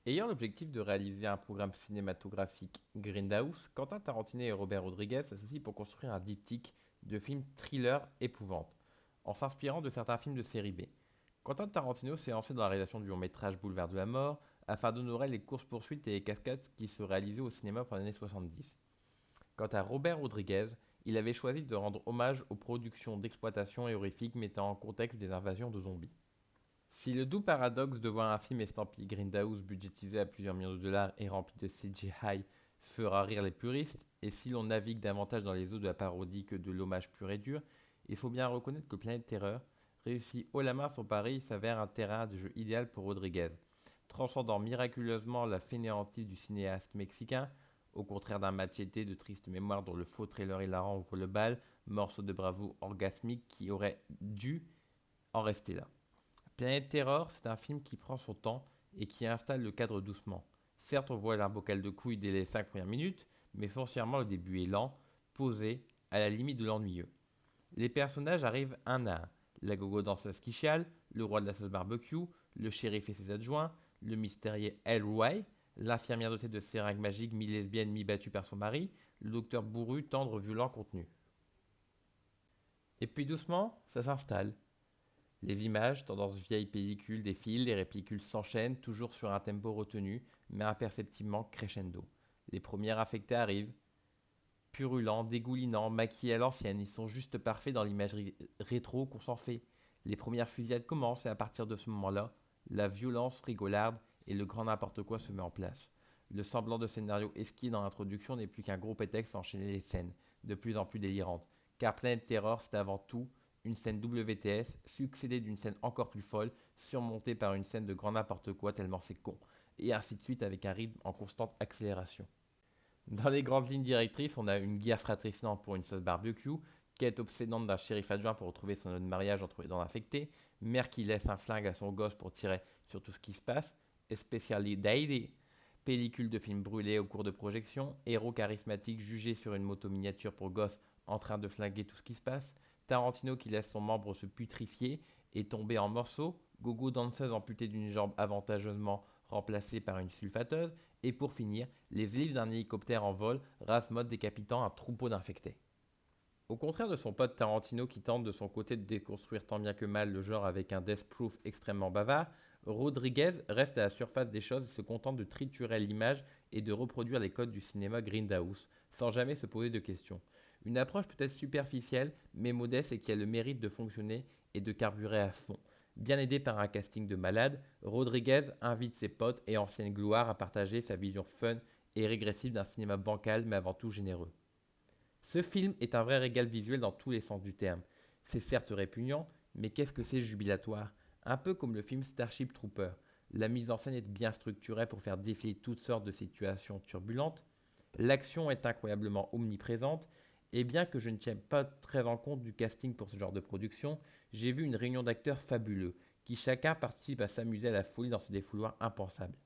Ayant l'objectif de réaliser un programme cinématographique Grindhouse, Quentin Tarantino et Robert Rodriguez s'associent pour construire un diptyque de films thriller épouvante, en s'inspirant de certains films de série B. Quentin Tarantino s'est lancé dans la réalisation du long-métrage Boulevard de la Mort afin d'honorer les courses-poursuites et les cascades qui se réalisaient au cinéma pendant les années 70. Quant à Robert Rodriguez, il avait choisi de rendre hommage aux productions d'exploitation et horrifiques mettant en contexte des invasions de zombies. Si le doux paradoxe de voir un film estampillé Grindhouse budgétisé à plusieurs millions de dollars et rempli de CGI fera rire les puristes, et si l'on navigue davantage dans les eaux de la parodie que de l'hommage pur et dur, il faut bien reconnaître que Planète Terreur, réussi haut la main son pari, s'avère un terrain de jeu idéal pour Rodriguez, transcendant miraculeusement la fainéantise du cinéaste mexicain, au contraire d'un Machete de triste mémoire dont le faux trailer hilarant ouvre le bal, morceau de bravoure orgasmique qui aurait dû en rester là. Planète Terror, c'est un film qui prend son temps et qui installe le cadre doucement. Certes, on voit un bocal de couilles dès les 5 premières minutes, mais foncièrement le début est lent, posé, à la limite de l'ennuyeux. Les personnages arrivent un à un. La gogo danseuse qui chiale, le roi de la sauce barbecue, le shérif et ses adjoints, le mystérieux Elroy, l'infirmière dotée de seringues magiques mi-lesbienne mi-battue par son mari, le docteur bourru, tendre, violent, contenu. Et puis doucement, ça s'installe. Les images, tendance vieille pellicule, défilent, les réplicules s'enchaînent, toujours sur un tempo retenu, mais imperceptiblement crescendo. Les premiers affectés arrivent, purulents, dégoulinants, maquillés à l'ancienne, ils sont juste parfaits dans l'imagerie rétro qu'on s'en fait. Les premières fusillades commencent et à partir de ce moment-là, la violence rigolarde et le grand n'importe quoi se met en place. Le semblant de scénario esquis dans l'introduction n'est plus qu'un gros prétexte à enchaîner les scènes, de plus en plus délirantes. Car Planet Terror, c'est avant tout une scène WTS, succédée d'une scène encore plus folle, surmontée par une scène de grand n'importe quoi tellement c'est con, et ainsi de suite avec un rythme en constante accélération. Dans les grandes lignes directrices, on a une guerre fratricide pour une sauce barbecue, quête obsédante d'un shérif adjoint pour retrouver son nœud de mariage entre les dents infectées, mère qui laisse un flingue à son gosse pour tirer sur tout ce qui se passe, especially Daddy, pellicule de film brûlé au cours de projection, héros charismatique jugé sur une moto miniature pour gosse en train de flinguer tout ce qui se passe, Tarantino qui laisse son membre se putrifier et tomber en morceaux, Gogo danseuse amputée d'une jambe avantageusement remplacée par une sulfateuse, et pour finir, les hélices d'un hélicoptère en vol, rase mode décapitant un troupeau d'infectés. Au contraire de son pote Tarantino qui tente de son côté de déconstruire tant bien que mal le genre avec un death proof extrêmement bavard, Rodriguez reste à la surface des choses et se contente de triturer l'image et de reproduire les codes du cinéma Grindhouse, sans jamais se poser de questions. Une approche peut-être superficielle, mais modeste et qui a le mérite de fonctionner et de carburer à fond. Bien aidé par un casting de malade, Rodriguez invite ses potes et anciennes gloires à partager sa vision fun et régressive d'un cinéma bancal mais avant tout généreux. Ce film est un vrai régal visuel dans tous les sens du terme. C'est certes répugnant, mais qu'est-ce que c'est jubilatoire? Un peu comme le film Starship Trooper. La mise en scène est bien structurée pour faire défiler toutes sortes de situations turbulentes. L'action est incroyablement omniprésente. Et bien que je ne tienne pas très en compte du casting pour ce genre de production, j'ai vu une réunion d'acteurs fabuleux, qui chacun participe à s'amuser à la folie dans ce défouloir impensable.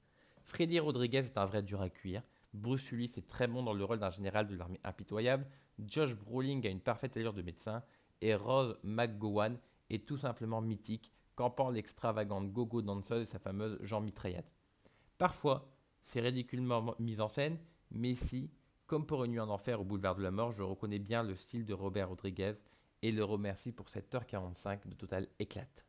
Freddy Rodriguez est un vrai dur à cuire. Bruce Willis est très bon dans le rôle d'un général de l'armée impitoyable. Josh Brolin a une parfaite allure de médecin. Et Rose McGowan est tout simplement mythique, campant l'extravagante gogo danseuse et sa fameuse jambe mitraillade. Parfois, c'est ridiculement mis en scène, mais ici, comme pour Une nuit en enfer au boulevard de la mort, je reconnais bien le style de Robert Rodriguez et le remercie pour cette heure 45 de total éclate.